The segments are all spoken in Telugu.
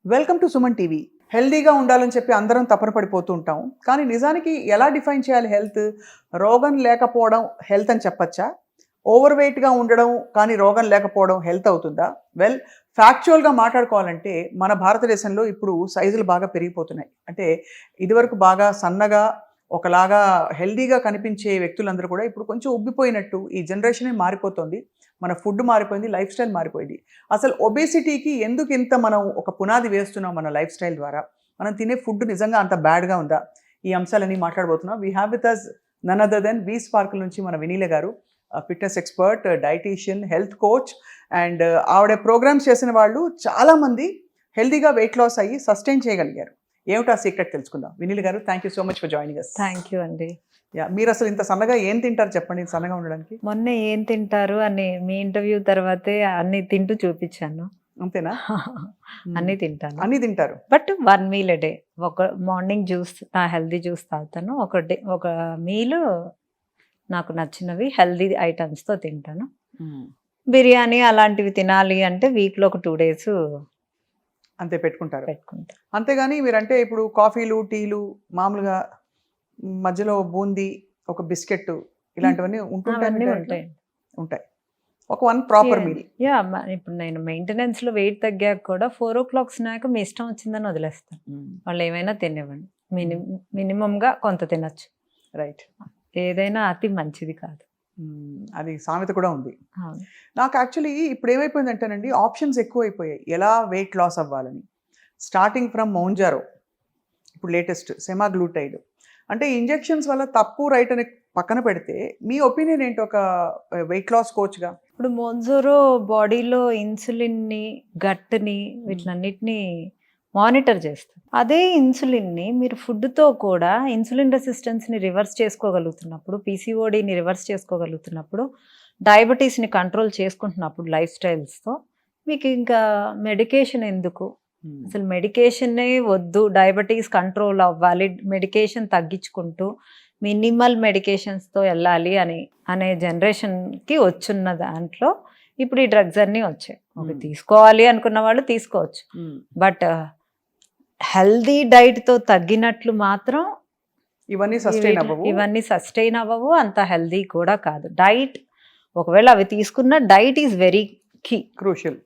Welcome to Suman TV. హెల్దీగా ఉండాలని చెప్పి అందరం తపన పడిపోతూ ఉంటాం. కానీ నిజానికి ఎలా డిఫైన్ చేయాలి హెల్త్? రోగం లేకపోవడం హెల్త్ అని చెప్పచ్చా? ఓవర్ వెయిట్‌గా ఉండడం కానీ రోగం లేకపోవడం హెల్త్ అవుతుందా? వెల్, ఫ్యాక్చువల్‌గా మాట్లాడుకోవాలంటే మన భారతదేశంలో ఇప్పుడు సైజులు బాగా పెరిగిపోతున్నాయి. అంటే ఇదివరకు బాగా సన్నగా ఒకలాగా హెల్దీగా కనిపించే వ్యక్తులందరూ కూడా ఇప్పుడు కొంచెం ఉబ్బిపోయినట్టు ఈ జనరేషనే మారిపోతుంది. మన ఫుడ్ మారిపోయింది. లైఫ్ స్టైల్ మారిపోయింది. అసలు ఒబేసిటీకి ఎందుకు ఇంత మనం ఒక పునాది వేస్తున్నాం మన లైఫ్ స్టైల్ ద్వారా? మనం తినే ఫుడ్ నిజంగా అంత బ్యాడ్‌గా ఉందా? ఈ అంశాలన్నీ మాట్లాడబోతున్నాం. We have with us none other than V Sparkle నుంచి మన Vineela garu. Fitness expert, dietitian, health coach and ఆవిడ ప్రోగ్రామ్స్ చేసిన వాళ్ళు చాలామంది హెల్తీగా వెయిట్ లాస్ అయ్యి సస్టైన్ చేయగలిగారు. ఏమిటా సీక్రెట్ తెలుసుకుందాం. Vineela garu, thank you so much for joining us. Thank you అండి. మీరు అసలు ఇంత సన్నగా ఏం తింటారు చెప్పండి సన్నగా ఉండడానికి? మొన్న ఏం తింటారు అని మీ ఇంటర్వ్యూ తర్వాతే అన్ని తింటూ చూపించాను. అంతేనా? అన్ని తింటాను. అన్నీ తింటారు. But 1 meal a day. ఒక మార్నింగ్ జ్యూస్, నా హెల్దీ జ్యూస్ తాగుతాను. ఒక మీల్ నాకు నచ్చినవి హెల్దీ ఐటమ్స్తో తింటాను. బిర్యానీ అలాంటివి తినాలి అంటే వీక్లో ఒక 2 days అంతే పెట్టుకుంటారు. పెట్టుకుంటాను. అంతేగాని మీరంటే ఇప్పుడు కాఫీలు, టీలు మామూలుగా మధ్యలో బూందీ, ఒక బిస్కెట్ ఇలాంటివన్నీ అవన్నీ ఉంటుంటాయి. ఉంటాయి. ఉంటాయి. ఒక ప్రాపర్ మీల్. యా, ఇప్పుడు నేను మెయింటెనెన్స్లో వెయిట్ తగ్గాక కూడా 4 o'clock స్నాక్ మీ ఇష్టం వచ్చిందని వదిలేస్తాను. వాళ్ళు ఏమైనా తినివ్వండి. మినిమంగా కొంత తినచ్చు. రైట్. ఏదైనా అతి మంచిది కాదు. అది సామెత కూడా ఉంది. అవును. నాకు యాక్చువల్లీ ఇప్పుడు ఏమైపోయిందంటేనండి, ఆప్షన్స్ ఎక్కువైపోయాయి ఎలా వెయిట్ లాస్ అవ్వాలని. స్టార్టింగ్ ఫ్రమ్ మౌంజారో, ఇప్పుడు లేటెస్ట్ సెమాగ్లూటైడ్. అంటే ఇంజెక్షన్స్ వల్ల తప్పు రైట్ అని పక్కన పెడితే మీ ఒపీనియన్ ఏంటి ఒక వెయిట్ లాస్ కోచ్గా? ఇప్పుడు మోన్జోరో బాడీలో ఇన్సులిన్ని, గట్ని వీటిలన్నిటిని మానిటర్ చేస్తుంది. అదే ఇన్సులిన్ని మీరు ఫుడ్తో కూడా ఇన్సులిన్ రెసిస్టెన్స్ని రివర్స్ చేసుకోగలుగుతున్నప్పుడు, పీసీఓడిని రివర్స్ చేసుకోగలుగుతున్నప్పుడు, డయాబెటీస్ని కంట్రోల్ చేసుకుంటున్నప్పుడు లైఫ్ స్టైల్స్తో మీకు ఇంకా మెడికేషన్ ఎందుకు? అసలు మెడికేషనే వద్దు, డయాబెటీస్ కంట్రోల్ అవ్వాలి, మెడికేషన్ తగ్గించుకుంటూ మినిమల్ మెడికేషన్స్తో వెళ్ళాలి అనే జనరేషన్కి వచ్చున్న దాంట్లో ఇప్పుడు ఈ డ్రగ్స్ అన్నీ వచ్చాయి. అవి తీసుకోవాలి అనుకున్న వాళ్ళు తీసుకోవచ్చు. బట్ హెల్దీ డైట్తో తగ్గినట్లు మాత్రం ఇవన్నీ సస్టైన్ అవ్వవు, అంత హెల్దీ కూడా కాదు. డైట్ ఒకవేళ అవి తీసుకున్న diet is very key, crucial.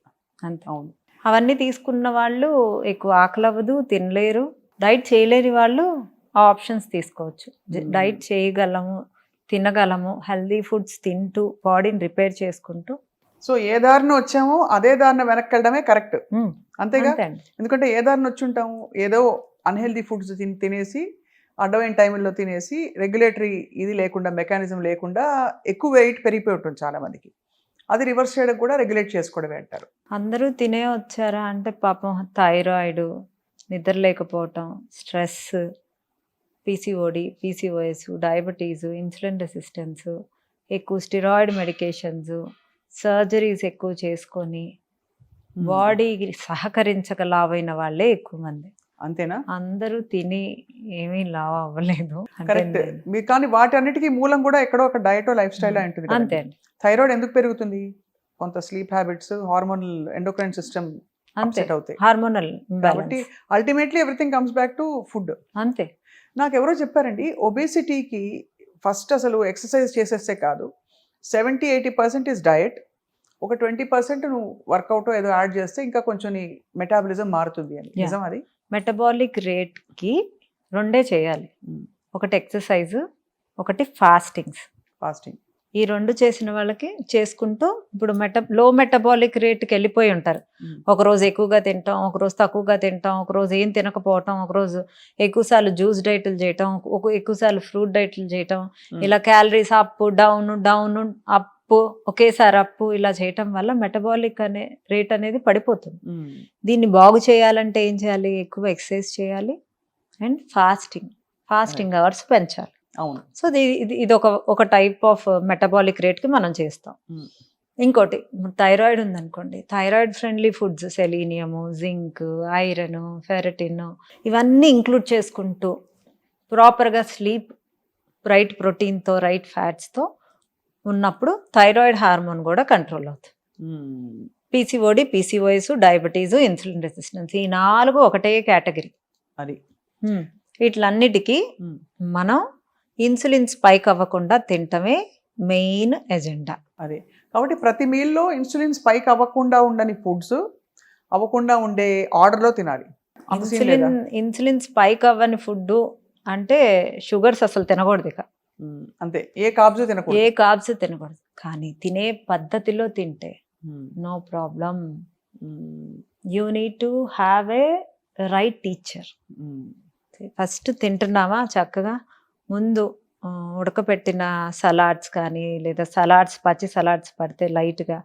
అంతే. అవును. అవన్నీ తీసుకున్న వాళ్ళు ఎక్కువ ఆకలి అవ్వదు, తినలేరు. డైట్ చేయలేని వాళ్ళు ఆ ఆప్షన్స్ తీసుకోవచ్చు. డైట్ చేయగలము, తినగలము, హెల్దీ ఫుడ్స్ తింటూ బాడీని రిపేర్ చేసుకుంటూ. సో ఏ దారిన వచ్చామో అదే దారిన వెనక్కి వెళ్ళడమే కరెక్ట్. అంతేగా? ఎందుకంటే ఏ దారిన వచ్చి ఉంటాము, ఏదో అన్హెల్దీ ఫుడ్స్ తినేసి అడ్డమైన టైంలో తినేసి రెగ్యులేటరీ ఇది లేకుండా, మెకానిజం లేకుండా ఎక్కువ వెయిట్ పెరిగిపోయి ఉంటుంది చాలా మందికి. అది రివర్స్ చేయడం కూడా రెగ్యులేట్ చేసుకోవడమే అంటారు. అందరూ తినే వచ్చారా అంటే పాపం థైరాయిడ్, నిద్ర లేకపోవటం, stress, PCOD, PCOS, diabetes, insulin resistance, ఎక్కువ స్టిరాయిడ్ మెడికేషన్స్, సర్జరీస్ ఎక్కువ చేసుకొని బాడీకి సహకరించక లావైన వాళ్ళే ఎక్కువ మంది. అంతేనా? అందరూ తిని ఏమీ లావ్ అవ్వలేదు. కరెక్ట్. కానీ వాటి అన్నిటికీ మూలం కూడా ఎక్కడో ఒక డైట్ లైఫ్ స్టైల్ ఉంటుంది. అంతే అండి. థైరాయిడ్ ఎందుకు పెరుగుతుంది? కొంత sleep habits, hormonal endocrine system upset అవుతాయి. హార్మోనల్ కాబట్టి ultimately everything comes back to food. అంతే. నాకు ఎవరో చెప్పారండి, ఒబేసిటీకి ఫస్ట్ అసలు ఎక్సర్సైజ్ చేసేస్తే కాదు, 70-80% ఇస్ డయట్, ఒక 20% నువ్వు వర్కౌట్ ఏదో యాడ్ చేస్తే ఇంకా కొంచెం నీ మెటాబలిజం మారుతుంది అని. నిజం అది? మెటబాలిక్ రేట్కి 2 చేయాలి. ఒకటి ఎక్సర్సైజ్, ఒకటి ఫాస్టింగ్. ఈ 2 చేసిన వాళ్ళకి చేసుకుంటూ ఇప్పుడు లో మెటబాలిక్ రేట్కి వెళ్ళిపోయి ఉంటారు. ఒకరోజు ఎక్కువగా తింటాం, ఒకరోజు తక్కువగా తింటాం, ఒకరోజు ఏం తినకపోవటం, ఒకరోజు ఎక్కువసార్లు జ్యూస్ డైట్లు చేయటం, ఎక్కువసార్లు ఫ్రూట్ డైట్లు చేయటం, ఇలా క్యాలరీస్ అప్ డౌన్ అప్, ఒకేసారి అప్పు ఇలా చేయటం వల్ల మెటబాలిక్ రేట్ అనేది పడిపోతుంది. దీన్ని బాగు చేయాలంటే ఏం చేయాలి? ఎక్కువ ఎక్సర్సైజ్ చేయాలి అండ్ ఫాస్టింగ్ అవర్స్ పెంచాలి. అవును. సో ఇది ఒక టైప్ ఆఫ్ మెటబాలిక్ రేట్కి మనం చేస్తాం. ఇంకోటి థైరాయిడ్ ఉందనుకోండి, thyroid friendly foods, selenium, zinc, iron, ferritin ఇవన్నీ ఇంక్లూడ్ చేసుకుంటూ ప్రాపర్గా స్లీప్, రైట్ ప్రోటీన్తో, రైట్ ఫ్యాట్స్తో ఉన్నప్పుడు థైరాయిడ్ హార్మోన్ కూడా కంట్రోల్ అవుతుంది. PCOD, PCOS, diabetes, insulin resistance, ఈ 4 ఒకటే కేటగిరీ. అది వీటిలన్నిటికీ ఉమ్, మనం ఇన్సులిన్ స్పైక్ అవ్వకుండా తినటమే మెయిన్ ఎజెండా. అది కాబట్టి ప్రతి మీల్లో ఇన్సులిన్ స్పైక్ అవ్వకుండా ఉండని ఫుడ్స్ అవ్వకుండా ఉండే ఆర్డర్లో తినాలి. అంత సీన్ లేదా? ఇన్సులిన్ స్పైక్ అవ్వని ఫుడ్ అంటే షుగర్స్ అసలు తినకూడదు. ఇక అంతే, ఏ కార్బ్స్ ఏ తినకూడదు. కార్బ్స్ తినకూడదు. కానీ తినే పద్ధతిలో తింటే um, no problem. Um, you need to have a right teacher. Um, first తింటున్నావా చక్కగా ముందు ఉడకపెట్టిన సలాడ్స్ కానీ లేదా సలాడ్స్ పచ్చి సలాడ్స్ పడితే లైట్గా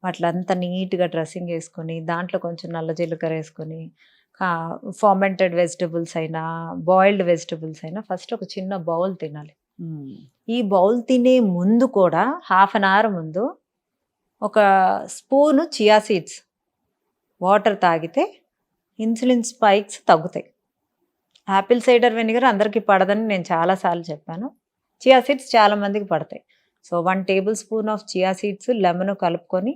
వాటిలంతా నీట్గా డ్రెస్సింగ్ వేసుకొని దాంట్లో కొంచెం నల్ల జీలకర్ర వేసుకొని ఫర్మెంటెడ్ వెజిటబుల్స్ అయినా బాయిల్డ్ వెజిటబుల్స్ అయినా ఫస్ట్ ఒక చిన్న బౌల్ తినాలి. ఉమ్, ఈ బౌల్ తినే ముందు కూడా హాఫ్ అన్ అవర్ ముందు ఒక స్పూను చియా సీడ్స్ వాటర్ తాగితే ఇన్సులిన్ స్పైక్స్ తగ్గుతాయి. యాపిల్ సైడర్ వెనిగర్ అందరికీ పడదని నేను చాలాసార్లు చెప్పాను. చియా సీడ్స్ చాలామందికి పడతాయి. So 1 table spoon of chia seeds lemon కలుపుకొని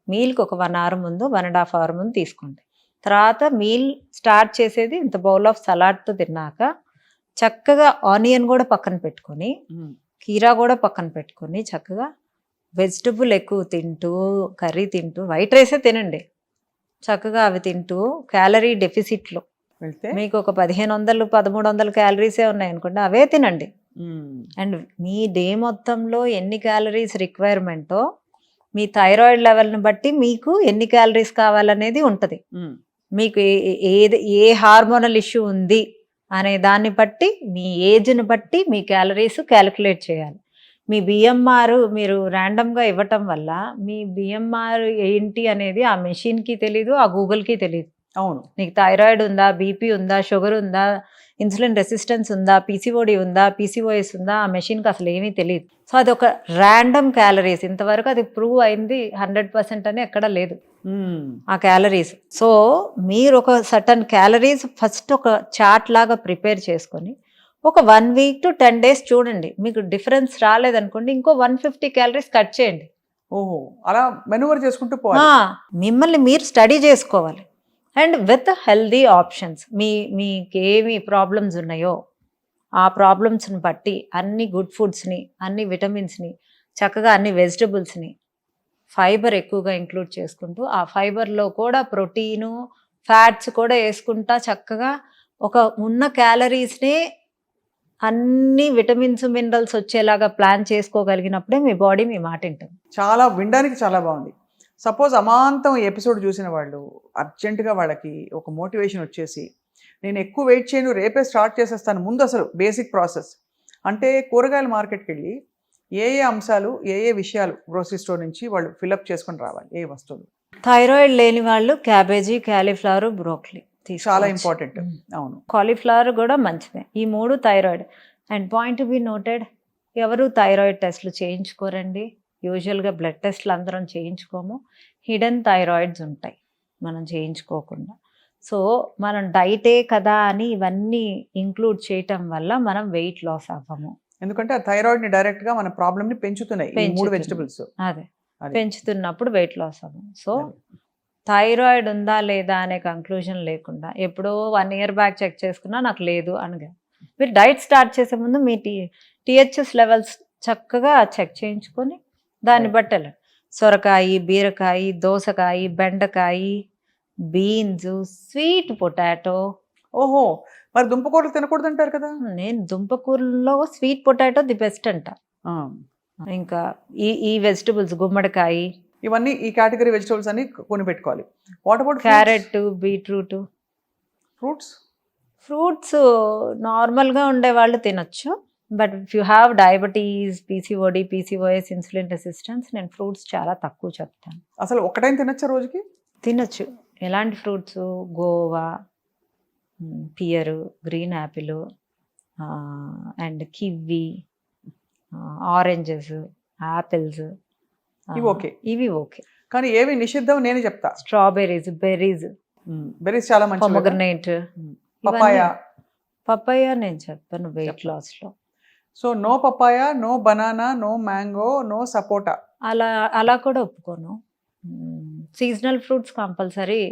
మీల్కి ఒక 1 అవర్ ముందు 1.5 అవర్ ముందు తీసుకోండి. తర్వాత మీల్ స్టార్ట్ చేసేది ఇంత బౌల్ ఆఫ్ సలాడ్తో తిన్నాక చక్కగా ఆనియన్ కూడా పక్కన పెట్టుకొని ఉమ్, కీరా కూడా పక్కన పెట్టుకొని చక్కగా వెజిటబుల్ ఎక్కువ తింటూ కర్రీ తింటూ వైట్ రైసే తినండి. చక్కగా అవి తింటూ క్యాలరీ డెఫిసిట్లో వెళ్తే మీకు ఒక 1500 1300 క్యాలరీసే ఉన్నాయి అనుకోండి, అవే తినండి. ఉమ్, అండ్ మీ డే మొత్తంలో ఎన్ని క్యాలరీస్ రిక్వైర్మెంటో మీ థైరాయిడ్ లెవెల్ని బట్టి మీకు ఎన్ని క్యాలరీస్ కావాలనేది ఉంటుంది. ఉమ్, మీకు ఏ హార్మోనల్ ఇష్యూ ఉంది అనే దాన్ని బట్టి మీ ఏజ్ని బట్టి మీ క్యాలరీస్ క్యాలిక్యులేట్ చేయాలి. మీ బిఎంఆర్ మీరు ర్యాండమ్గా ఇవ్వటం వల్ల మీ బిఎంఆర్ ఏంటి అనేది ఆ మెషిన్కి తెలీదు, ఆ గూగుల్కి తెలీదు. అవును. నీకు థైరాయిడ్ ఉందా, బీపీ ఉందా, షుగర్ ఉందా, ఇన్సులిన్ రెసిస్టెన్స్ ఉందా, పీసీఓడి ఉందా, పీసీఓఎస్ ఉందా, ఆ మెషిన్కి అసలు ఏమీ తెలియదు. సో అది ఒక ర్యాండమ్ క్యాలరీస్. ఇంతవరకు అది ప్రూవ్ అయింది 100% అని ఎక్కడ లేదు ఉమ్, ఆ క్యాలరీస్. సో మీరు ఒక సర్టన్ క్యాలరీస్ ఫస్ట్ ఒక చార్ట్ లాగా ప్రిపేర్ చేసుకొని ఒక 1 వీక్ టు 10 డేస్ చూడండి. మీకు డిఫరెన్స్ రాలేదనుకోండి ఇంకో 150 క్యాలరీస్ కట్ చేయండి. ఓహో, అలా మెనూవర్ చేసుకుంటూ పోవాలి. మిమ్మల్ని మీరు స్టడీ చేసుకోవాలి. అండ్ విత్ హెల్దీ ఆప్షన్స్ మీకు ఏమి ప్రాబ్లమ్స్ ఉన్నాయో ఆ ప్రాబ్లమ్స్ని బట్టి అన్ని గుడ్ ఫుడ్స్ని, అన్ని విటమిన్స్ని, చక్కగా అన్ని వెజిటబుల్స్ని, ఫైబర్ ఎక్కువగా ఇంక్లూడ్ చేసుకుంటూ ఆ ఫైబర్లో కూడా ప్రోటీను ఫ్యాట్స్ కూడా వేసుకుంటా చక్కగా ఒక ఉన్న క్యాలరీస్ని అన్ని విటమిన్స్ మినరల్స్ వచ్చేలాగా ప్లాన్ చేసుకోగలిగినప్పుడే మీ బాడీ మీ మాట వింటుంది. చాలా వినడానికి చాలా బాగుంది. సపోజ్ అమాంతం ఈ ఎపిసోడ్ చూసిన వాళ్ళు అర్జెంటుగా వాళ్ళకి ఒక మోటివేషన్ వచ్చేసి నేను ఎక్కువ వెయిట్ చేయను, రేపే స్టార్ట్ చేసేస్తాను. ముందు అసలు బేసిక్ ప్రాసెస్ అంటే కూరగాయల మార్కెట్కి వెళ్ళి ఏ అంశాలు ఏ విషయాలు గ్రోసరీ స్టోర్ నుంచి వాళ్ళు ఫిల్అప్ చేసుకొని రావాలి, ఏ వస్తువులు? థైరాయిడ్ లేని వాళ్ళు క్యాబేజీ, క్యాలీఫ్లవర్, బ్రోకలీ చాలా ఇంపార్టెంట్. అవును, కాలీఫ్లవర్ కూడా మంచిదే. ఈ 3 thyroid. And point be noted, ఎవరు థైరాయిడ్ టెస్ట్లు చేయించుకోరండి. యూజువల్గా బ్లడ్ టెస్ట్లు అందరం చేయించుకోము. హిడెన్ థైరాయిడ్స్ ఉంటాయి మనం చేయించుకోకుండా. సో మనం డైటే కదా అని ఇవన్నీ ఇంక్లూడ్ చేయటం వల్ల మనం వెయిట్ లాస్ అవ్వము. ఎందుకంటే ఆ థైరాయిడ్ని డైరెక్ట్గా మన ప్రాబ్లమ్ని పెంచుతున్నాయి ఈ 3 వెజిటబుల్స్. అదే పెంచుతున్నప్పుడు వెయిట్ లాస్ అవ్వము. సో థైరాయిడ్ ఉందా లేదా అనే కంక్లూజన్ లేకుండా ఎప్పుడో 1 ఇయర్ బ్యాక్ చెక్ చేసుకున్నా నాకు లేదు అనగా మీరు డైట్ స్టార్ట్ చేసే ముందు మీ టీహెచ్ఎస్ లెవెల్స్ చక్కగా చెక్ చేయించుకొని దాన్ని బట్టి వెళ్ళండి. సొరకాయ, బీరకాయ, దోసకాయ, బెండకాయ, బీన్స్, స్వీట్ పొటాటో. ఓహో, మరి దుంపకూరలు తినకూడదు అంటారు కదా? నేను దుంపకూరలో స్వీట్ పొటాటో ది బెస్ట్ అంట. ఇంకా ఈ వెజిటబుల్స్ గుమ్మడికాయ, ఇవన్నీ ఈ కేటగిరీ వెజిటబుల్స్ అన్ని కొని పెట్టుకోవాలి. What about carrot, beetroot? Fruits నార్మల్గా ఉండే వాళ్ళు తినొచ్చు. But if you have diabetes, PCOD, PCOS, insulin resistance, నేను ఫ్రూట్స్ చాలా తక్కువ చెప్తాను. అసలు ఒకటైనా తినొచ్చా రోజుకి? తినొచ్చు. ఎలాంటి fruits? Goa, pear, green Apple, and kiwi, oranges, apples, ఇవి ఓకే. కానీ ఏవి నిషిద్ధం నేను చెప్తా. Strawberries, berries. బెర్రీస్ చాలా మంచిది. పొమగ్రనేట్, పపాయ నేను చెప్పాను వెయిట్ లాస్లో. So no papaya, no banana, no mango, no సపోటా. అలా కూడా ఒప్పుకోను. సీజనల్ ఫ్రూట్స్ కంపల్సరీ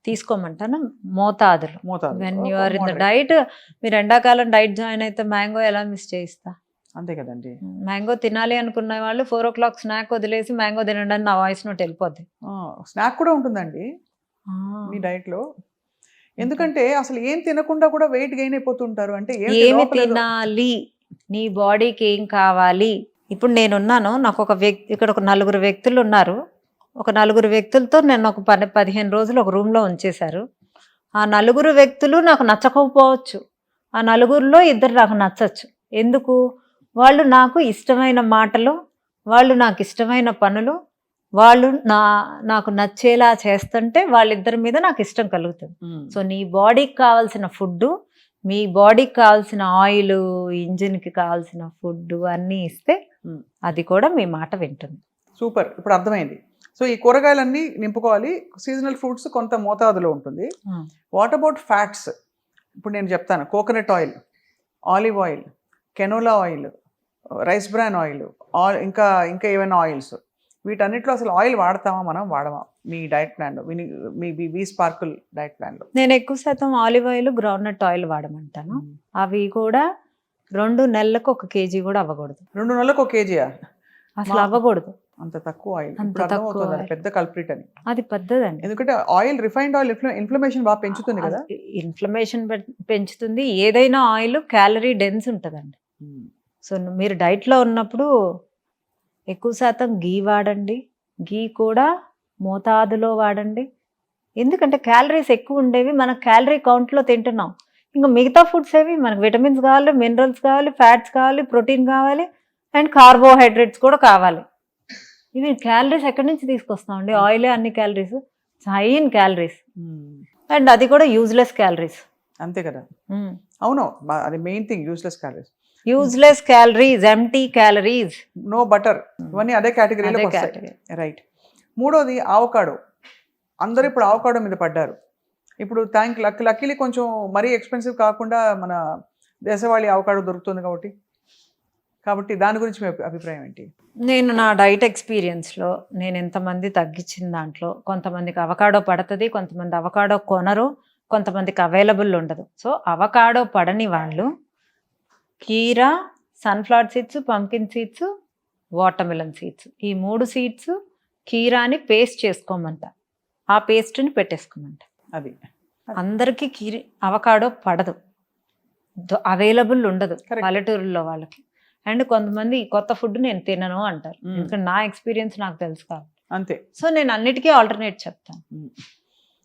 తీసుకోమంటాను, మోతాదులు. మోతాదు when you are in the moderate. Diet, మీరు ఎండాకాలం డైట్ జాయిన్ అయితే మ్యాంగో ఎలా మిస్ చేయిస్తా? అంతే కదండి. మ్యాంగో తినాలి అనుకున్న వాళ్ళు 4 o'clock స్నాక్ వదిలేసి మ్యాంగో తినడానికి నా వాయిస్ నోట్ వెళ్ళిపోద్ది. స్నాక్ కూడా ఉంటుందండి మీ డైట్ లో. ఎందుకంటే అసలు ఏం తినకుండా కూడా వెయిట్ గెయిన్ అయిపోతుంటారు. అంటే ఏంటి ఏమి లోపల ఏదో- తినాలి, నీ బాడీకి ఏం కావాలి? ఇప్పుడు నేనున్నాను, నాకు ఒక వ్యక్తి, ఇక్కడ ఒక 4 వ్యక్తులు ఉన్నారు. ఒక 4 వ్యక్తులతో నేను ఒక 15 రోజులు ఒక రూమ్లో ఉంచేశారు. ఆ 4 వ్యక్తులు నాకు నచ్చకపోవచ్చు, ఆ 4లో 2 నాకు నచ్చచ్చు. ఎందుకు? వాళ్ళు నాకు ఇష్టమైన మాటలు, వాళ్ళు నాకు ఇష్టమైన పనులు, వాళ్ళు నాకు నచ్చేలా చేస్తుంటే వాళ్ళిద్దరి మీద నాకు ఇష్టం కలుగుతుంది. సో నీ బాడీకి కావాల్సిన ఫుడ్, మీ బాడీకి కావాల్సిన ఆయిల్, ఇంజిన్కి కావాల్సిన ఫుడ్ అన్నీ ఇస్తే అది కూడా మీ మాట వింటుంది. సూపర్, ఇప్పుడు అర్థమైంది. సో ఈ కూరగాయలన్నీ నింపుకోవాలి. సీజనల్ ఫ్రూట్స్ కొంత మోతాదులో ఉంటుంది. What about fats? ఇప్పుడు నేను చెప్తాను, coconut oil, olive oil, canola oil, rice bran oil, ఇంకా ఇంకా ఏమైనా ఆయిల్స్, వీటన్నిటిలో అసలు ఆయిల్ వాడతామా మనం, వాడమా మీ డైట్ ప్లాన్లో, మీ వి స్పార్కుల్ డైట్ ప్లాన్లో? నేను ఎక్కువ శాతం ఆలివ్ ఆయిల్, గ్రౌండ్నట్ ఆయిల్ వాడమంటాను. అవి కూడా 2 నెలలకు 1 kg కూడా అవ్వకూడదు. 2 నెలలకు 1 kgయా? అసలు అవ్వకూడదు. అంత తక్కువ ఆయిల్ అంత ఇప్పుడు తక్కువ అర్థమవుతుంది, అది oil. పెద్ద కల్ప్రిట్ అని. అది పెద్దదండి. ఎందుకంటే ఆయిల్, రిఫైన్డ్ ఆయిల్ ఇన్ఫ్లమేషన్ బాగా పెంచుతుంది కదా. ఇన్ఫ్లమేషన్ పెంచుతుంది. ఏదైనా ఆయిల్ క్యాలరీ డెన్స్ ఉంటుందండి. సో మీరు డైట్లో ఉన్నప్పుడు ఎక్కువ శాతం గీ వాడండి. గీ కూడా మోతాదులో వాడండి. ఎందుకంటే క్యాలరీస్ ఎక్కువ ఉండేవి మన క్యాలరీ కౌంట్లో తింటున్నాం. ఇంకా మిగతా ఫుడ్స్ ఏవి, మనకు విటమిన్స్ కావాలి, మినరల్స్ కావాలి, ఫ్యాట్స్ కావాలి, ప్రోటీన్ కావాలి, అండ్ కార్బోహైడ్రేట్స్ కూడా కావాలి. ఇవి క్యాలరీస్ ఎక్కడి నుంచి తీసుకొస్తాం అండి? ఆయిలే అన్ని calories, high in calories, and అది కూడా యూజ్లెస్ క్యాలరీస్. అంతే కదా. అవును, అది main thing, useless calories. Useless calories, empty calories, no butter, ఇవన్నీ అదే కేటగిరీలో వస్తాయి. రైట్. మూడోది ఆవకాడో. అందరూ ఇప్పుడు ఆవకాడో మీద పడ్డారు. ఇప్పుడు లక్కీలీ కొంచెం మరీ ఎక్స్పెన్సివ్ కాకుండా మన దేశవాళీ ఆవకాడో దొరుకుతుంది కాబట్టి దాని గురించి మీ అభిప్రాయం ఏంటి? నేను నా డైట్ ఎక్స్పీరియన్స్లో నేను ఎంతమంది తగ్గించిన దాంట్లో, కొంతమందికి అవకాడో పడుతుంది, కొంతమంది అవకాడో కొనరు, కొంతమందికి అవైలబుల్ ఉండదు. సో అవకాడో పడని వాళ్ళు కీరా, sunflower seeds, pumpkin seeds, watermelon seeds, ఈ 3 సీడ్స్ కీరాని పేస్ట్ చేసుకోమంట, ఆ పేస్ట్ని పెట్టేసుకోమంట. అది అందరికీ అవకాడో పడదు, అవైలబుల్ ఉండదు పల్లెటూరులో వాళ్ళకి. అండ్ కొంతమంది కొత్త ఫుడ్ నేను తినను అంటారు, ఎందుకంటే నా ఎక్స్పీరియన్స్ నాకు తెలుసు కాబట్టి. అంతే. సో నేను అన్నిటికీ ఆల్టర్నేట్ చెప్తాను.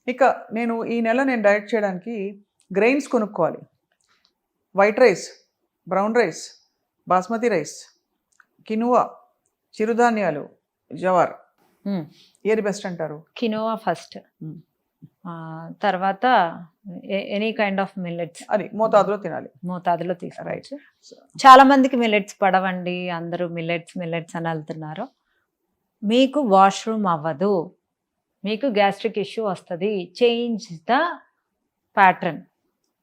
ఇక నేను ఈ నెల డైట్ చేయడానికి గ్రెయిన్స్ కొనుక్కోవాలి. White rice, brown rice, basmati rice, quinoa, చిరుధాన్యాలు, జవార్, ఏది బెస్ట్ అంటారు? కినోవా ఫస్ట్, తర్వాత ఎనీ కైండ్ ఆఫ్ మిల్లెట్స్. అది మోతాదులో తినాలి, మోతాదులో తీసుకోవచ్చు. చాలా మందికి మిల్లెట్స్ పడవండి, అందరూ మిల్లెట్స్ అని వెళ్తున్నారు. మీకు వాష్రూమ్ అవ్వదు, మీకు గ్యాస్ట్రిక్ ఇష్యూ వస్తుంది. Change the pattern.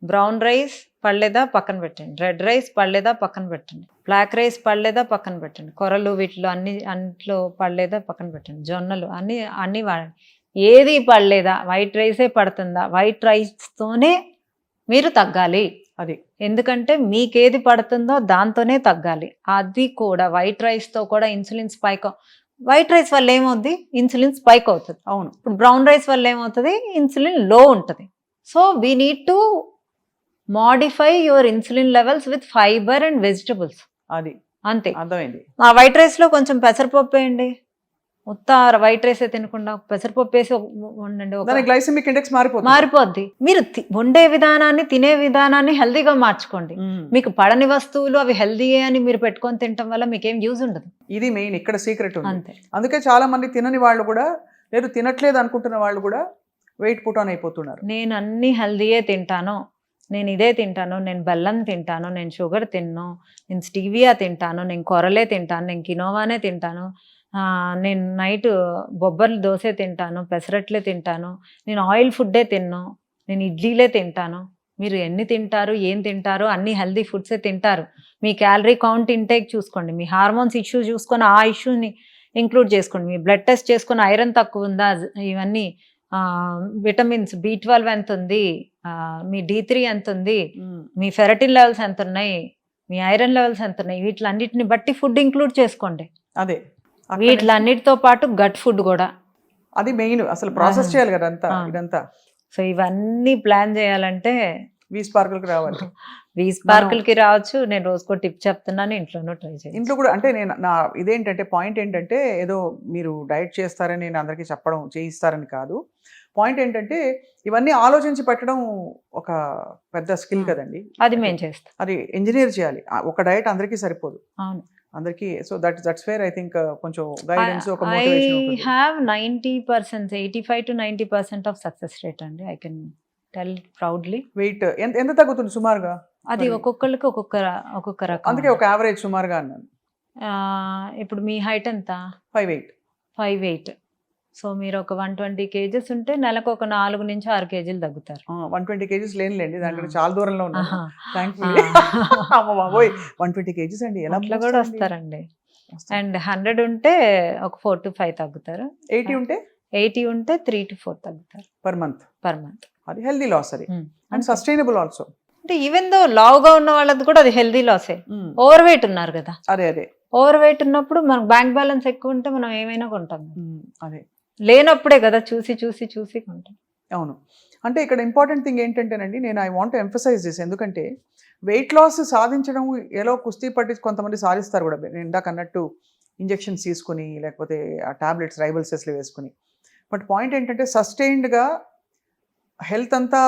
Brown rice పడలేదా పక్కన పెట్టండి, రెడ్ రైస్ పడలేదా పక్కన పెట్టండి, బ్లాక్ రైస్ పడలేదా పక్కన పెట్టండి, కొరలు వీటిలో అన్నిట్లో పడలేదా పక్కన పెట్టండి, జొన్నలు అన్నీ వాడండి. ఏది పడలేదా, వైట్ రైసే పడుతుందా, వైట్ రైస్తోనే మీరు తగ్గాలి. అది ఎందుకంటే మీకేది పడుతుందో దాంతోనే తగ్గాలి. అది కూడా వైట్ రైస్తో కూడా ఇన్సులిన్ స్పైక్. వైట్ రైస్ వల్ల ఏమవుతుంది? ఇన్సులిన్ స్పైక్ అవుతుంది. అవును. ఇప్పుడు బ్రౌన్ రైస్ వల్ల ఏమవుతుంది? ఇన్సులిన్ లో ఉంటుంది. So we need to modify your insulin levels with fibre and vegetables. అది అంతే, అర్థమైంది. ఆ వైట్ రైస్లో కొంచెం పెసరపప్పు వేయండి, ఉత్త వైట్ రైస్ తినకుండా పెసరపప్పు వేసి వండండి, గ్లైసెమిక్ ఇండెక్స్ మారిపోద్ది. మీరు వండే విధానాన్ని, తినే విధానాన్ని హెల్దీగా మార్చుకోండి. మీకు పడని వస్తువులు అవి హెల్దీయే అని మీరు పెట్టుకొని తినటం వల్ల మీకేం యూజ్ ఉండదు. ఇది మెయిన్ ఇక్కడ సీక్రెట్ ఉంది. అంతే. అందుకే చాలా మంది తినని వాళ్ళు కూడా, లేదు తినట్లేదు అనుకుంటున్న వాళ్ళు కూడా వెయిట్ పుట్ ఆన్ అయిపోతున్నారు. నేను అన్ని హెల్దీయే తింటాను, నేను ఇదే తింటాను, నేను బెల్లం తింటాను, నేను షుగర్ తిన్ను, నేను స్టీవియా తింటాను, నేను కొరలే తింటాను, నేను కినోవానే తింటాను, నేను నైట్ బొబ్బర్లు దోశ తింటాను, పెసరట్లే తింటాను, నేను ఆయిల్ ఫుడ్డే తిన్ను, నేను ఇడ్లీలే తింటాను. మీరు ఎన్ని తింటారు, ఏం తింటారు, అన్ని హెల్దీ ఫుడ్సే తింటారు. మీ క్యాలరీ కౌంట్ ఇంటేక్ చూసుకోండి, మీ హార్మోన్స్ ఇష్యూ చూసుకొని ఆ ఇష్యూని ఇంక్లూడ్ చేసుకోండి. మీ బ్లడ్ టెస్ట్ చేసుకుని ఐరన్ తక్కువ ఉందా, ఇవన్నీ విటమిన్స్ B12 ఎంత ఉంది, మీ D3 ఎంత ఉంది, మీ ఫెరటిన్ లెవెల్స్ ఎంత ఉన్నాయి, మీ ఐరన్ లెవెల్స్ ఎంత ఉన్నాయి, వీటిలన్నిటిని బట్టి ఫుడ్ ఇంక్లూడ్ చేసుకోండి. అదే వీటిలన్నిటితో పాటు గట్ ఫుడ్ కూడా, అది మెయిన్. అసలు ప్రాసెస్ చేయాలి కదా అంతా, ఇదంతా. సో ఇవన్నీ ప్లాన్ చేయాలంటే V-Sparkleకి రావాలి. V-Sparkleకి రావచ్చు. నేను రోజుకో టిప్ చెప్తున్నాను, ఇంట్లోనూ ట్రై చేయండి. ఇంట్లో కూడా అంటే నేను నా ఇదేంటంటే పాయింట్ ఏంటంటే ఏదో మీరు డైట్ చేస్తారని నేను అందరికీ చెప్పడం చేయిస్తారని కాదు. పాయింట్ ఏంటంటే ఇవన్నీ ఆలోచించి పెట్టడం ఒక పెద్ద స్కిల్ కదండి. అది మేము చేస్తాం. అది ఇంజనీర్ చేయాలి. ఒక డైట్ అందరికీ సరిపోదు. అవును, అందరికీ. So that's fair. I think కొంచెం గైడెన్స్, ఒక I motivation. Have 90%, 85 to 90% of success rate అండి. I can tell proudly. Weight ఎంత తగ్గుతుంది సుమారుగా? అది ఒక్కొక్కరికి ఒక్కొక్క రకం. అందుకే ఒక యావరేజ్ సుమారుగా అన్నాను. ఇప్పుడు మీ హైట్ ఎంత? 5'8". 5'8". సో మీరు ఒక 120 kgs ఉంటే నెలకు ఒక 4 నుంచి 6 kgs తగ్గుతారు. 120 kgs లేనులేండి, దానికంటే చాలా దూరంలో ఉన్నాను. థ్యాంక్ఫుల్లీ. అమ్మ బాబోయ్, 120 kgs అండి, ఎలా అట్లా కూడా వస్తారండి. అండ్ 100 ఉంటే ఒక 4 to 5 తగ్గుతారు. 80 ఉంటే 80 ఉంటే 3 to 4 తగ్గుతారు పర్ మంత్. అది హెల్దీ లాస్. అది అండ్ సస్టైనబుల్ ఆల్సో. అంటే ఈవెన్ దో లావుగా ఉన్న వాళ్ళది కూడా అది హెల్దీ లాసే. ఓవర్ వెయిట్ ఉన్నారు కదా, అదే ఓవర్ వెయిట్ ఉన్నప్పుడు మనకు బ్యాంక్ బ్యాలెన్స్ ఎక్కువ ఉంటే మనం ఏమైనా కొంటాం. అదే లేనప్పుడే కదా చూసి కొంటాం. అవును. అంటే ఇక్కడ ఇంపార్టెంట్ థింగ్ ఏంటంటేనండి, నేను ఐ వాంట్ ఎంఫసైజ్ దిస్. ఎందుకంటే వెయిట్ లాస్ సాధించడం ఎలా కుస్తీ పట్టి కొంతమంది సాధిస్తారు కూడా. నేను ఇందాక అన్నట్టు ఇంజెక్షన్స్ తీసుకుని, లేకపోతే ఆ టాబ్లెట్స్ రైబల్సెస్లో వేసుకుని. బట్ పాయింట్ ఏంటంటే సస్టైన్డ్గా హెల్త్ అంతా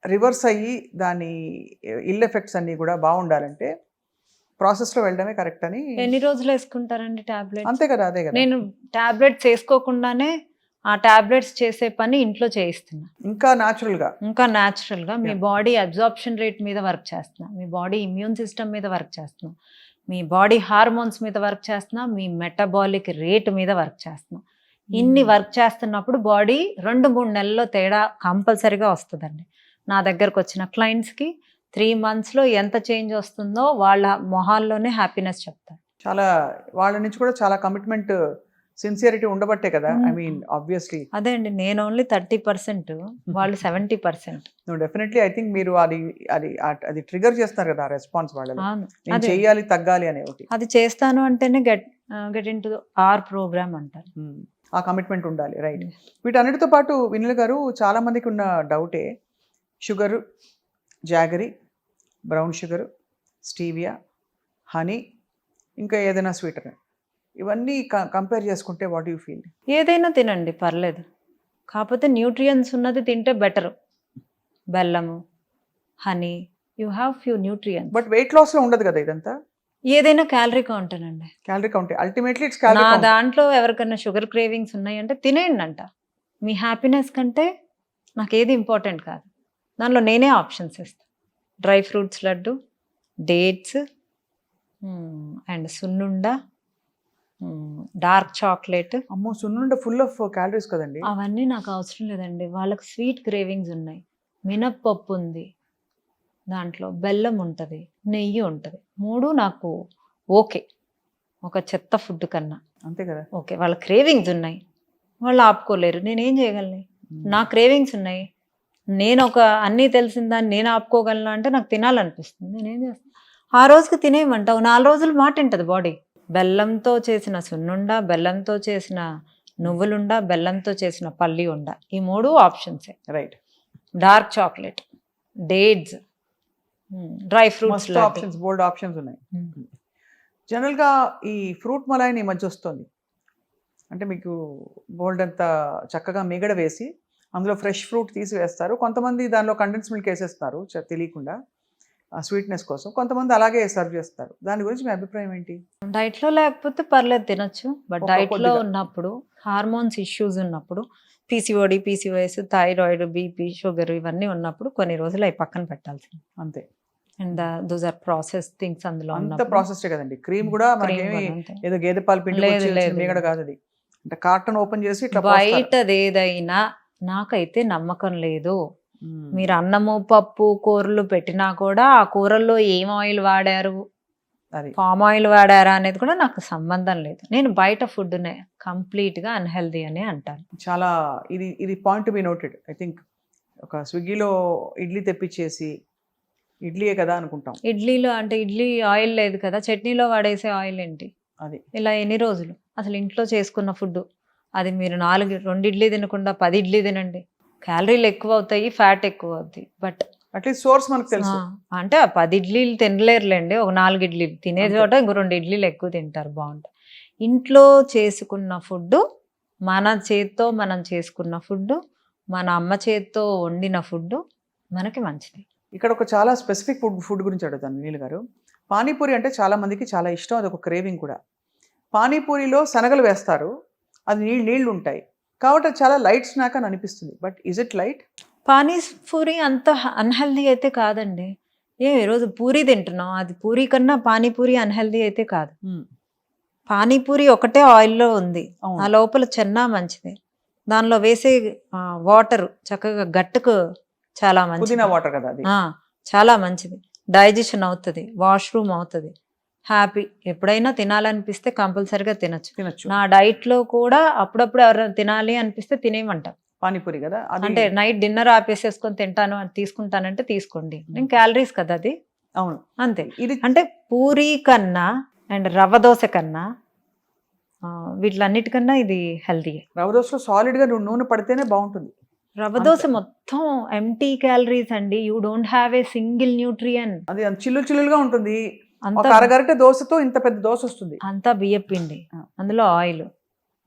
రివర్స్ అయ్యి దాని ఇల్ ఎఫెక్ట్స్ అన్నీ కూడా బాగుండాలంటే ప్రాసెస్లో వెళ్ళడమే కరెక్ట్ అని. ఎన్ని రోజులు వేసుకుంటారండి టాబ్లెట్? అంతే కదా, అదే కదా. నేను టాబ్లెట్స్ వేసుకోకుండానే ఆ టాబ్లెట్స్ చేసే పని ఇంట్లో చేయిస్తున్నా. ఇంకా న్యాచురల్గా మీ బాడీ అబ్జార్ప్షన్ రేట్ మీద వర్క్ చేస్తున్నా, మీ బాడీ ఇమ్యూన్ సిస్టమ్ మీద వర్క్ చేస్తున్నా, మీ బాడీ హార్మోన్స్ మీద వర్క్ చేస్తున్నా, మీ మెటబాలిక్ రేట్ మీద వర్క్ చేస్తున్నా. ఇన్ని వర్క్ చేస్తున్నప్పుడు బాడీ 2-3 నెలల్లో తేడా కంపల్సరీగా వస్తుందండి. నా దగ్గరకు వచ్చిన క్లయింట్స్కి 3 monthsలో ఎంత చేంజ్ వస్తుందో వాళ్ళ మొహాల్లోనే హ్యాపీనెస్ చెప్తారు. చాలా వాళ్ళ నుంచి కూడా చాలా కమిట్మెంట్, సిన్సియరిటీ ఉండబట్టే కదా. ఐ మీన్ ఆబ్వియస్లీ అదే అండి. నేను ఓన్లీ 30%, వాళ్ళు 70%. డెఫినెట్లీ ఐ థింక్ మీరు అది ట్రిగర్ చేస్తారు కదా, రెస్పాన్స్ వాళ్ళలో. నేను చేయాలి, తగ్గాలి అనే ఒకటి. అది చేస్తాను అంటేనే get into our program అంటారు. ఆ కమిట్మెంట్ ఉండాలి. రైట్. వీటన్నిటితో పాటు వినుల గారు, చాలా మందికి ఉన్న డౌటే sugar, jaggery, brown sugar, stevia, honey, ఇంకా ఏదైనా స్వీటర్, ఇవన్నీ కంపేర్ చేసుకుంటే వాట్ యూ ఫీల్? ఏదైనా తినండి, పర్లేదు. కాకపోతే న్యూట్రియన్స్ ఉన్నది తింటే బెటర్. బెల్లము, honey, you have few nutrients. But weight లాస్లో ఉండదు కదా ఇదంతా. ఏదైనా క్యాలరీ కౌంటేనండి. క్యాలరీ కౌంటే అల్టిమేట్లీ ఇట్స్ క్యాలరీ నా కౌంట్. దాంట్లో ఎవరికైనా షుగర్ క్రేవింగ్స్ ఉన్నాయంటే తినేయండి అంట. మీ హ్యాపీనెస్ కంటే నాకు ఏది ఇంపార్టెంట్ కాదు. దానిలో నేనే ఆప్షన్స్ ఇస్తాను. Dry fruits laddoo, dates, and సున్నుండ, డార్క్ చాక్లెట్. అమ్మో, సున్నుండ ఫుల్ ఆఫ్ క్యాలరీస్ కదండి. అవన్నీ నాకు అవసరం లేదండి. వాళ్ళకి స్వీట్ క్రేవింగ్స్ ఉన్నాయి. మినప్పప్పు ఉంది, దాంట్లో బెల్లం ఉంటుంది, నెయ్యి ఉంటుంది. 3 నాకు ఓకే, ఒక చెత్త ఫుడ్ కన్నా. అంతే కదా. ఓకే, వాళ్ళ క్రేవింగ్స్ ఉన్నాయి, వాళ్ళు ఆపుకోలేరు, నేనేం చేయగలను? నా క్రేవింగ్స్ ఉన్నాయి, నేను ఒక అన్నీ తెలిసిన దాన్ని నేను ఆపుకోగలను అంటే నాకు తినాలనిపిస్తుంది, నేనేం చేస్తాను? ఆ రోజుకి తినేయమంటావు, 4 రోజులు మాట ఉంటుంది బాడీ. బెల్లంతో చేసిన సున్నుండ, బెల్లంతో చేసిన నువ్వులుండ, బెల్లంతో చేసిన పల్లి ఉండ, ఈ 3 ఆప్షన్సే. Right. Dark chocolate, dates, dry fruits, options, bold options ఉన్నాయి. జనరల్గా ఈ ఫ్రూట్ మలాయిని ఈ మధ్య వస్తుంది. అంటే మీకు బోల్డ్ అంతా చక్కగా మిగడ వేసి అందులో ఫ్రెష్ ఫ్రూట్ తీసి వేస్తారు. కొంతమంది దానిలో కండెన్స్ మిల్క్ వేసేస్తారు తెలియకుండా స్వీట్నెస్ కోసం. కొంతమంది అలాగే సర్వ్ చేస్తారు. దాని గురించి మీ అభిప్రాయం ఏంటి? డైట్లో లేకపోతే పర్లేదు, తినొచ్చు. బట్ డైట్లో ఉన్నప్పుడు, హార్మోన్స్ ఇష్యూస్ ఉన్నప్పుడు, PCOD, PCOS, thyroid, BP, sugar ఇవన్నీ ఉన్నప్పుడు కొన్ని రోజులు అవి పక్కన పెట్టాల్సింది అంతే. And those are process things. అందులో అంత ప్రాసెస్ కదండి. క్రీమ్ కూడా మనకేమి ఏదో గేదె పాలు పిండి మిగడ కాదు. అది అంటే కార్టన్ ఓపెన్ చేసి ఇట్లా బయటది ఏదైనా నాకైతే నమ్మకం లేదు. మీరు అన్నము, పప్పు, కూరలు పెట్టినా కూడా ఆ కూరల్లో ఏం ఆయిల్ వాడారు, అది పామ్ ఆయిల్ వాడారా అనేది కూడా నాకు సంబంధం లేదు. నేను బయట ఫుడ్నే కంప్లీట్గా అన్హెల్దీ అని అంటాను. చాలా ఇది point to be noted. I think ఒక స్విగ్గీలో ఇడ్లీ తెప్పించేసి ఇడ్లీయే కదా అనుకుంటాం. ఇడ్లీలో అంటే ఇడ్లీ ఆయిల్ లేదు కదా, చట్నీలో వాడేసే ఆయిల్ ఏంటి? అది ఇలా ఎన్ని రోజులు అసలు ఇంట్లో చేసుకున్న ఫుడ్ అది మీరు 2 ఇడ్లీ తినకుండా 10 ఇడ్లీ తినండి, క్యాలరీలు ఎక్కువ అవుతాయి, ఫ్యాట్ ఎక్కువ అవుతాయి. బట్ అట్లీస్ట్ సోర్స్ మనకు తెలుసు. అంటే ఆ 10 ఇడ్లీలు తినలేరులేండి, ఒక 4 ఇడ్లీలు తినే అంతే. చోట ఇంకో 2 ఇడ్లీలు ఎక్కువ తింటారు, బాగుంటాయి. ఇంట్లో చేసుకున్న ఫుడ్, మన చేత్తో మనం చేసుకున్న ఫుడ్, మన అమ్మ చేత్తో వండిన ఫుడ్ మనకి మంచిది. ఇక్కడ ఒక చాలా స్పెసిఫిక్ ఫుడ్ గురించి అడుగుతాను నీళ్ళు గారు. పానీపూరి అంటే చాలా మందికి చాలా ఇష్టం, అది ఒక క్రేవింగ్ కూడా. పానీపూరిలో శనగలు వేస్తారు, అది నీళ్ళు ఉంటాయి కాబట్టి అది చాలా లైట్ స్నాక్ అని అనిపిస్తుంది. But is it light? Panipuri అంత అన్హెల్దీ అయితే కాదండి. ఈరోజు పూరి తింటున్నాం, అది పూరి కన్నా పానీపూరి అన్హెల్దీ అయితే కాదు. పానీపూరి ఒకటే ఆయిల్లో ఉంది, ఆ లోపల చెన్నా మంచిది, దానిలో వేసే వాటర్ చక్కగా గట్టుకు చాలా మంచిది, పుదీనా వాటర్ కదా అది. చాలా మంచిది, డైజెషన్ అవుతుంది, వాష్రూమ్ అవుతుంది, హ్యాపీ. ఎప్పుడైనా తినాలనిపిస్తే కంపల్సరిగా తినచ్చు. నా డైట్లో కూడా అప్పుడప్పుడు ఎవరైనా తినాలి అనిపిస్తే తినేయమంటాం. పానీపూరి కదా అది. అంటే నైట్ డిన్నర్ ఆపేసేసుకొని తింటాను అని తీసుకుంటానంటే తీసుకోండి, నేను క్యాలరీస్ కదా అది. అవును అంతే. ఇది అంటే పూరి కన్నా అండ్ రవ్వ దోశ కన్నా వీటిలన్నిటికన్నా ఇది హెల్తీ. రవ్వ దోశలో సాలిడ్గా నూనె పడితేనే బాగుంటుంది. రవ్వ దోశ మొత్తం ఎంటీ క్యాలరీస్ అండి, you don't have a single nutrient. అది చిల్లుగా ఉంటుంది. ఒక అరగంట దోశతో ఇంత పెద్ద దోశ వస్తుంది. అంతా బియ్యపిండి, అందులో ఆయిల్,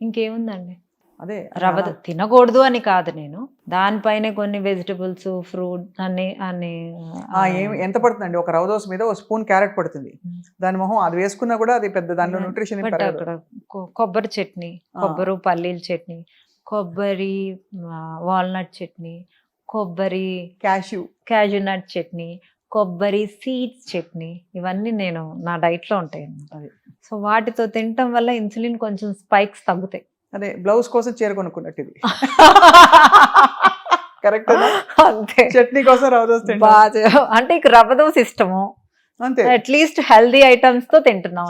ఇంకేముందండి. అదే రవ్వ తినకూడదు అని కాదు, నేను దానిపైన కొన్ని వెజిటబుల్స్, ఫ్రూట్ అన్ని ఎంత పడుతుందండి ఒక రవ్వ దోశ మీద? ఒక స్పూన్ క్యారెట్ పడుతుంది, దాని మొహం అది వేసుకున్నా కూడా అది పెద్ద దానిలో న్యూట్రిషన్. అక్కడ కొబ్బరి చట్నీ, కొబ్బరి పల్లీల చట్నీ, కొబ్బరి వాల్నట్ చట్నీ, కొబ్బరి క్యాష్యూ నట్ చట్నీ, కొబ్బరి సీడ్స్ చట్నీ, ఇవన్నీ నేను నా డైట్లో ఉంటాయి. సో వాటితో తినటం వల్ల ఇన్సులిన్ కొంచెం స్పైక్స్ తగ్గుతాయి. అదే బ్లౌజ్ కోసం చీర కొనుక్కున్నట్టు ఇది. కరెక్ట్. అంతే, చట్నీ కోసం రవ్వ దోశ అంటే ఇక రవ్వ దోశ ఇష్టము, అంతే. అట్లీస్ట్ హెల్దీ ఐటమ్స్ తో తింటున్నాం.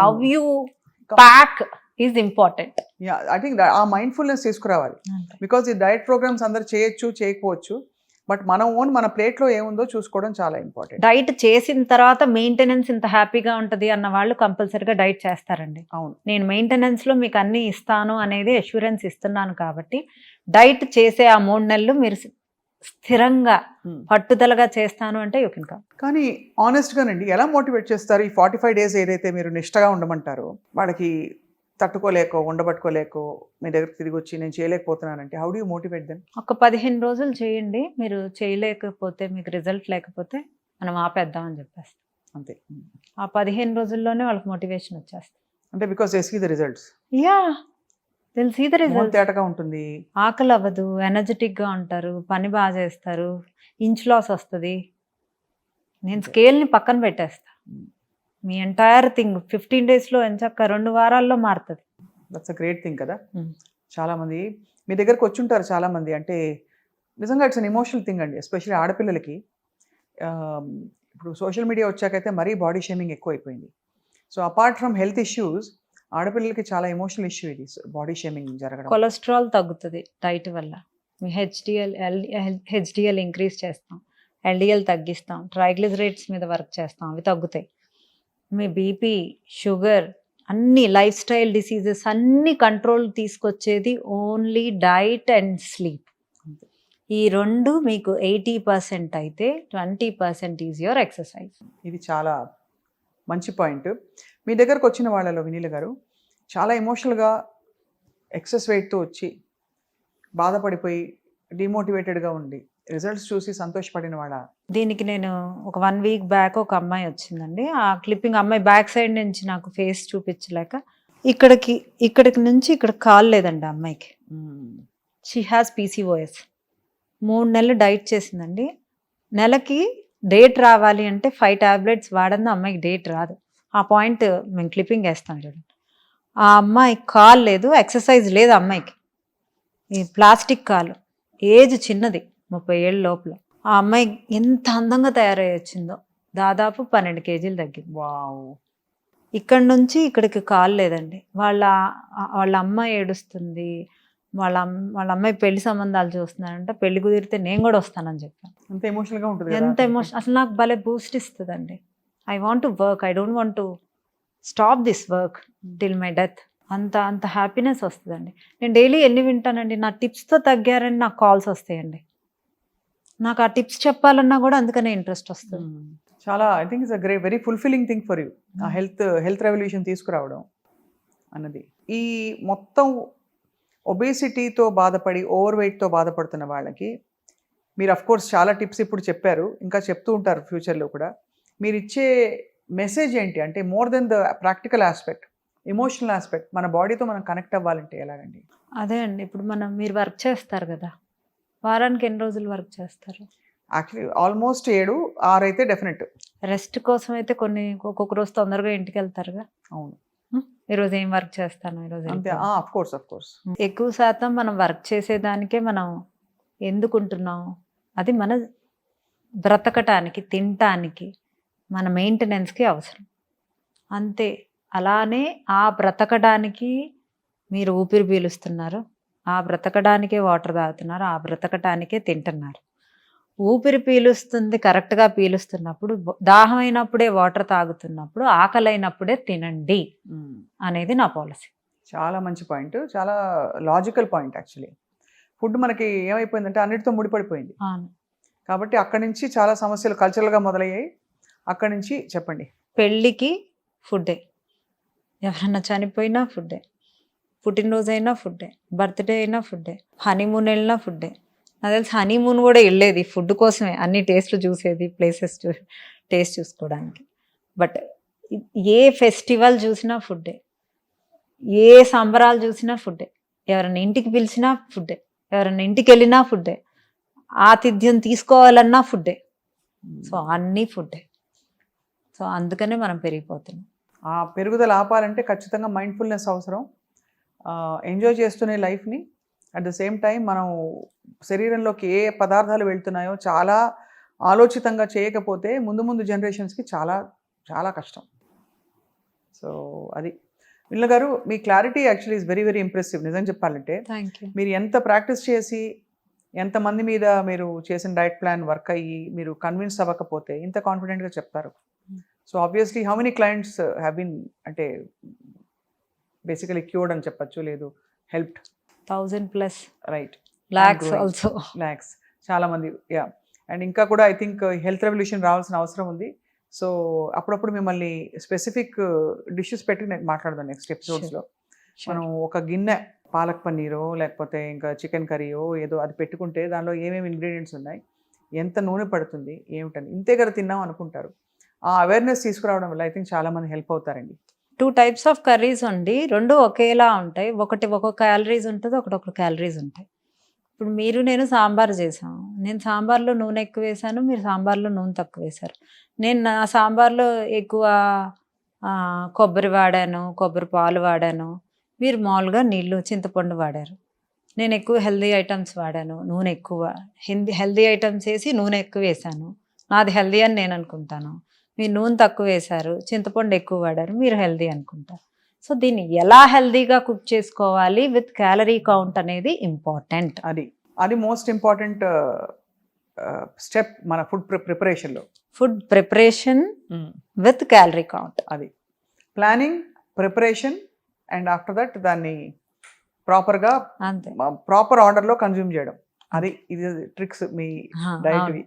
How you pack is important. I think ఆ మైండ్ఫుల్నెస్ తీసుకురావాలి. బికాజ్ ఈ డైట్ ప్రోగ్రామ్స్ అందరు చేయొచ్చు, చేయకపోవచ్చు, బట్ మన ప్లేట్లో ఏముందో చూసుకోవడం చాలా ఇంపార్టెంట్. డైట్ చేసిన తర్వాత మెయింటెనెన్స్ ఇంత హ్యాపీగా ఉంటుంది అన్న వాళ్ళు కంపల్సరీగా డైట్ చేస్తారండి. అవును, నేను మెయింటెనెన్స్లో మీకు అన్ని ఇస్తాను అనేది అష్యూరెన్స్ ఇస్తున్నాను కాబట్టి డైట్ చేసే ఆ 3 నెలలు మీరు స్థిరంగా పట్టుదలగా చేస్తాను అంటే యూ కెన్ కమ్. కానీ ఆనెస్ట్గానండి ఎలా మోటివేట్ చేస్తారు? ఈ 45 days ఏదైతే మీరు నిష్టగా ఉండమంటారో, వాళ్ళకి తట్టుకోలేకో ఉండబట్టుకోలేకో మీ దగ్గర తిరిగి వచ్చి నేను చేయలేకపోతున్నానంటే how do you motivate them? ఒక 15 రోజులు చేయండి, మీరు చేయలేకపోతే, మీకు రిజల్ట్ లేకపోతే మనం ఆపేద్దామని చెప్పేస్తాం, అంతే. ఆ 15 రోజుల్లోనే వాళ్ళకి మోటివేషన్ వచ్చేస్తుంది. అంటే because they see the results. Yeah, they'll see the result. తేటగా ఉంటుంది, ఆకలి అవ్వదు, ఎనర్జెటిక్గా ఉంటారు, పని బాగా చేస్తారు, ఇంచ్ లాస్ వస్తుంది. నేను స్కేల్ని పక్కన పెట్టేస్తా, మీ ఎంటైర్ థింగ్ 15 daysలో ఎంచక్క 2 వారాల్లో మారుతుంది. దట్స్ అ గ్రేట్ థింగ్ కదా. చాలామంది మీ దగ్గరకు వచ్చి ఉంటారు, చాలామంది. అంటే నిజంగా ఇట్స్ అన్ ఎమోషనల్ థింగ్ అండి, ఎస్పెషల్లీ ఆడపిల్లలకి. ఇప్పుడు సోషల్ మీడియా వచ్చాకైతే మరీ బాడీ షేమింగ్ ఎక్కువైపోయింది. So apart from health issues, ఆడపిల్లలకి చాలా ఎమోషనల్ ఇష్యూ ఇది, బాడీ షేమింగ్ జరగడం. కొలెస్ట్రాల్ తగ్గుతుంది డైట్ వల్ల, మీ హెచ్డిఎల్ ఇంక్రీజ్ చేస్తాం, ఎల్డిఎల్ తగ్గిస్తాం, ట్రైగ్లిజరైడ్స్ మీద వర్క్ చేస్తాం, అవి తగ్గుతాయి. మీ బీపీ, షుగర్, అన్ని లైఫ్ స్టైల్ డిసీజెస్ అన్ని కంట్రోల్ తీసుకొచ్చేది ఓన్లీ డైట్ అండ్ స్లీప్. ఈ 2 మీకు 80% అయితే 20% ఈజ్ యువర్ ఎక్సర్సైజ్. ఇది చాలా మంచి పాయింట్. మీ దగ్గరకు వచ్చిన వాళ్ళలో వినీల గారు చాలా ఎమోషనల్గా ఎక్సెస్ వెయిట్తో వచ్చి బాధపడిపోయి డిమోటివేటెడ్గా ఉండి రిజల్ట్స్ చూసి సంతోషపడిన వాళ్ళ? దీనికి నేను ఒక 1 week బ్యాక్ ఒక అమ్మాయి వచ్చిందండి. ఆ క్లిప్పింగ్ అమ్మాయి బ్యాక్ సైడ్ నుంచి నాకు ఫేస్ చూపించలేక ఇక్కడికి నుంచి ఇక్కడ కాల్ లేదండి అమ్మాయికి. She has PCOS. 3 నెలలు డైట్ చేసిందండి. నెలకి డేట్ రావాలి అంటే 5 tablets వాడంది, అమ్మాయికి డేట్ రాదు. ఆ పాయింట్ మేము క్లిప్పింగ్ వేస్తాం చూడండి. ఆ అమ్మాయి కాల్ లేదు, ఎక్సర్సైజ్ లేదు అమ్మాయికి, ఈ ప్లాస్టిక్ కాలు, ఏజ్ చిన్నది 30 ఏళ్ళ లోపల. ఆ అమ్మాయి ఎంత అందంగా తయారై వచ్చిందో, దాదాపు 12 కేజీలు తగ్గింది. వావ్! ఇక్కడ నుంచి ఇక్కడికి కాలు లేదండి. వాళ్ళ అమ్మ ఏడుస్తుంది. వాళ్ళ అమ్మాయి పెళ్లి సంబంధాలు చూస్తున్నారంట. పెళ్లి కుదిరితే నేను కూడా వస్తానని చెప్పాను. అంత ఎమోషనల్‌గా ఉంటది ఎంత కదా! ఎమోషన్ అసలు నాకు భలే బూస్ట్ ఇస్తదండి. I want to work. I don't want to stop this work till my death. అంత హ్యాపీనెస్ వస్తదండి. నేను డైలీ ఎన్ని వింటానండి. నా టిప్స్‌తో తగ్గారని నాకు కాల్స్ వస్తాయండి. నాకు ఆ టిప్స్ చెప్పాలన్నా కూడా అందుకనే ఇంట్రెస్ట్ వస్తది. చాలా I think it's a very fulfilling thing for you. ఆ హెల్త్ రెవల్యూషన్ తీసుకురావడం అన్నది. ఈ మొత్తం ఒబేసిటీతో బాధపడి ఓవర్ వెయిట్‌తో బాధపడుతున్న వాళ్ళకి మీరు కోర్స్ చాలా టిప్స్ ఇప్పుడు చెప్పారు. ఇంకా చెప్తూ ఉంటారు ఫ్యూచర్‌లో కూడా. మీరిచ్చే మెసేజ్ ఏంటి? అంటే more than the practical aspect, emotional aspect మన బాడీతో మనం కనెక్ట్ అవ్వాలంటే ఎలాగండి? అదే అండి. ఇప్పుడు మీరు వర్క్ చేస్తారు కదా! వారానికి ఎన్ని రోజులు వర్క్ చేస్తారు? యాక్చువల్లీ ఆల్మోస్ట్ 7, 6 అయితే డెఫినెట్. రెస్ట్ కోసం అయితే ఒక్కొక్క రోజు తొందరగా ఇంటికెళ్తారుగా. అవును. ఈరోజు ఏం వర్క్ చేస్తాను ఈరోజు అంతే. వెళ్ళిపోదాం. Of course. ఎక్కువ శాతం మనం వర్క్ చేసేదానికే మనం ఎందుకుంటున్నాం? అది మన బ్రతకటానికి, తినటానికి, మన మెయింటెనెన్స్‌కి అవసరం. అంతే. అలానే ఆ బ్రతకడానికి మీరు ఊపిరి పీలుస్తున్నారు. ఆ బ్రతకడానికే వాటర్ తాగుతున్నారు. ఆ బ్రతకటానికే తింటున్నారు. ఊపిరి పీలుస్తుంది కరెక్ట్‌గా పీలుస్తున్నప్పుడు, దాహం అయినప్పుడే వాటర్ తాగుతున్నప్పుడు, ఆకలైనప్పుడే తినండి అనేది నా పాలసీ. చాలా మంచి పాయింట్. చాలా లాజికల్ పాయింట్ యాక్చువల్లీ. ఫుడ్ మనకి ఏమైపోయిందంటే అన్నిటితో ముడిపడిపోయింది. అవును. కాబట్టి అక్కడి నుంచి చాలా సమస్యలు కల్చరల్‌గా మొదలయ్యాయి. అక్కడి నుంచి చెప్పండి. పెళ్ళికి ఫుడ్డే. ఎవరన్నా చనిపోయినా ఫుడ్డే. పుట్టినరోజైనా ఫుడ్డే. బర్త్‌డే అయినా ఫుడ్డే. హనీమూన్ వెళ్ళినా ఫుడ్డే. నాకు తెలిసి హనీమూన్ కూడా వెళ్ళేది ఫుడ్ కోసమే. అన్ని టేస్ట్లు చూసేది, ప్లేసెస్ టేస్ట్ చూసుకోవడానికి. బట్ ఏ ఫెస్టివల్ చూసినా ఫుడ్డే. ఏ సంబరాలు చూసినా ఫుడ్డే. ఎవరైనా ఇంటికి పిలిచినా ఫుడ్డే. ఎవరైనా ఇంటికి వెళ్ళినా ఫుడ్డే. ఆతిథ్యం తీసుకోవాలన్నా ఫుడ్డే. సో అన్నీ ఫుడ్డే. సో అందుకనే మనం పెరిగిపోతున్నాం. ఆ పెరుగుదల ఆపాలంటే ఖచ్చితంగా మైండ్‌ఫుల్‌నెస్ అవసరం. ఎంజాయ్ చేస్తూనే లైఫ్‌ని అట్ ద సేమ్ టైం మనం శరీరంలోకి ఏ పదార్థాలు వెళ్తున్నాయో చాలా ఆలోచితంగా చేయకపోతే ముందు జనరేషన్స్‌కి చాలా చాలా కష్టం. సో అది. విమల గారు, మీ clarity actually is very impressive. నిజం చెప్పాలంటే థ్యాంక్ యూ. మీరు ఎంత ప్రాక్టీస్ చేసి ఎంతమంది మీద మీరు చేసిన డైట్ ప్లాన్ వర్క్ అయ్యి మీరు కన్విన్స్ అవ్వకపోతే ఇంత కాన్ఫిడెంట్‌గా చెప్తారు. So obviously how many clients have been అంటే బేసికలీ క్యూర్డ్ అని చెప్పొచ్చు, లేదు helped? 1000+ right. lakhs also. Lakhs చాలా మంది. యా. అండ్ ఇంకా కూడా ఐ థింక్ హెల్త్ రెవల్యూషన్ రావాల్సిన అవసరం ఉంది. సో అప్పుడప్పుడు మిమ్మల్ని స్పెసిఫిక్ డిషెస్ పెట్టి నేను మాట్లాడదాం నెక్స్ట్ ఎపిసోడ్స్లో. మనం ఒక గిన్నె పాలక్ పన్నీరో లేకపోతే ఇంకా చికెన్ కర్రీయో ఏదో అది పెట్టుకుంటే దానిలో ఏమేమి ఇంగ్రీడియంట్స్ ఉన్నాయి, ఎంత నూనె పడుతుంది, ఏమిటని ఇంతే కదా తిన్నాం అనుకుంటారు. ఆ అవేర్నెస్ తీసుకురావడం వల్ల ఐ థింక్ చాలా మంది హెల్ప్ అవుతారండి. 2 types ఆఫ్ కర్రీస్ ఉండి 2 ఒకేలా ఉంటాయి. ఒకటి ఒక క్యాలరీస్ ఉంటుంది, ఒకటి ఒక క్యాలరీస్ ఉంటాయి. ఇప్పుడు మీరు నేను సాంబార్ చేసాం. నేను సాంబార్లో నూనె ఎక్కువ వేసాను, మీరు సాంబార్లో నూనె తక్కువ వేశారు. నేను నా సాంబార్లో ఎక్కువ కొబ్బరి వాడాను, కొబ్బరి పాలు వాడాను. మీరు మామూలుగా నీళ్ళు, చింతపండు వాడారు. నేను ఎక్కువ హెల్దీ ఐటమ్స్ వాడాను, నూనె ఎక్కువ. హెల్దీ ఐటమ్స్ వేసి నూనె ఎక్కువ వేసాను. నాది హెల్దీ అని నేను అనుకుంటాను. మీరు నూనె తక్కువ వేశారు, చింతపండు ఎక్కువ వాడారు, మీరు హెల్దీ అనుకుంటారు. సో దీన్ని ఎలా హెల్దీగా కుక్ చేసుకోవాలి విత్ క్యాలరీ కౌంట్ అనేది ఇంపార్టెంట్. అది మోస్ట్ ఇంపార్టెంట్ స్టెప్ మన ఫుడ్ ప్రిపరేషన్లో. Food preparation with calorie count. అది planning, preparation and after that దాన్ని ప్రాపర్గా అంతే. ప్రాపర్ ఆర్డర్లో కన్జ్యూమ్ చేయడం. ఇది ట్రిక్స్ మీ డైట్వి.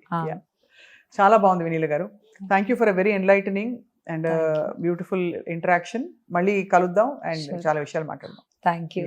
చాలా బాగుంది వినీల garu. Thank you for a very enlightening and beautiful interaction. మళ్ళీ కలుద్దాం అండ్ చాలా విషయాలు మాట్లాడదాం. Thank you.